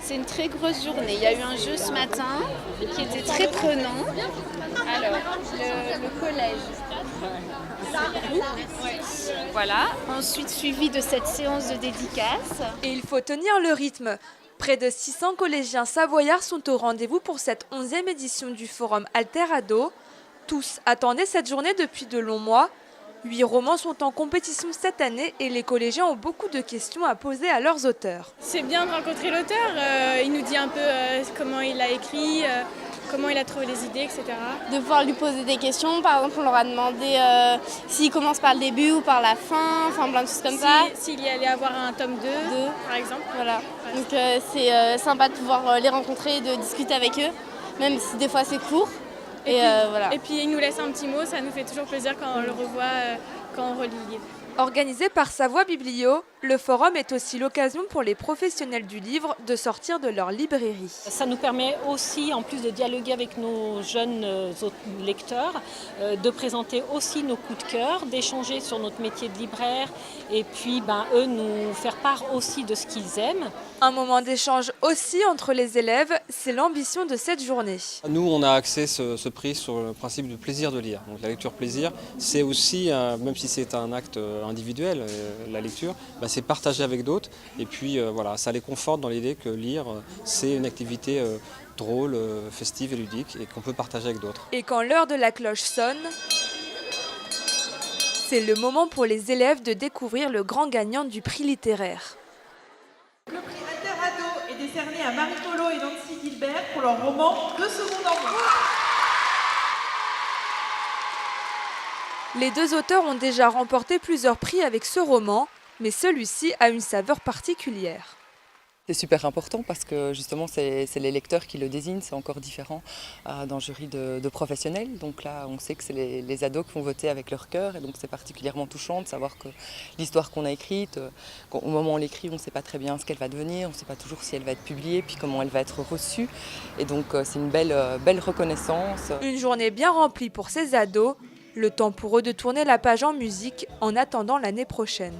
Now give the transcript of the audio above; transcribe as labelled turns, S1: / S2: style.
S1: C'est une très grosse journée. Il y a eu un jeu ce matin qui était très prenant. Alors, le collège. Voilà. Ensuite, suivi de cette séance de dédicace.
S2: Et il faut tenir le rythme. Près de 600 collégiens savoyards sont au rendez-vous pour cette 11e édition du forum Alter Ado. Tous attendaient cette journée depuis de longs mois. 8 romans sont en compétition cette année et les collégiens ont beaucoup de questions à poser à leurs auteurs.
S3: C'est bien de rencontrer l'auteur, il nous dit un peu comment il a écrit, comment il a trouvé les idées, etc.
S4: De pouvoir lui poser des questions, par exemple on leur a demandé s'il commence par le début ou par la fin, enfin plein de choses comme ça.
S3: S'il y allait avoir un tome 2, par exemple.
S4: Voilà, donc c'est sympa de pouvoir les rencontrer et de discuter avec eux, même si des fois c'est court. Voilà.
S3: Et puis il nous laisse un petit mot, ça nous fait toujours plaisir quand on le revoit, quand on relit le livre.
S2: Organisé par Savoie Biblio, le forum est aussi l'occasion pour les professionnels du livre de sortir de leur librairie.
S5: Ça nous permet aussi, en plus de dialoguer avec nos jeunes lecteurs, de présenter aussi nos coups de cœur, d'échanger sur notre métier de libraire et puis eux nous faire part aussi de ce qu'ils aiment.
S2: Un moment d'échange aussi entre les élèves, c'est l'ambition de cette journée.
S6: Nous, on a axé ce prix sur le principe du plaisir de lire. Donc la lecture plaisir, c'est aussi, même si c'est un acte individuel, la lecture, c'est partager avec d'autres. Et puis voilà, ça les conforte dans l'idée que lire, c'est une activité drôle, festive et ludique et qu'on peut partager avec d'autres.
S2: Et quand l'heure de la cloche sonne, c'est le moment pour les élèves de découvrir le grand gagnant du prix littéraire.
S7: Le prix Alter Ado est décerné à Marie Polo et Nancy Gilbert pour leur roman 2 secondes en moins.
S2: Les deux auteurs ont déjà remporté plusieurs prix avec ce roman, mais celui-ci a une saveur particulière.
S8: C'est super important parce que justement c'est les lecteurs qui le désignent, c'est encore différent d'un jury de professionnels. Donc là on sait que c'est les ados qui vont voter avec leur cœur et donc c'est particulièrement touchant de savoir que l'histoire qu'on a écrite, au moment où on l'écrit on ne sait pas très bien ce qu'elle va devenir, on ne sait pas toujours si elle va être publiée puis comment elle va être reçue. Et donc c'est une belle reconnaissance.
S2: Une journée bien remplie pour ces ados, le temps pour eux de tourner la page en musique en attendant l'année prochaine.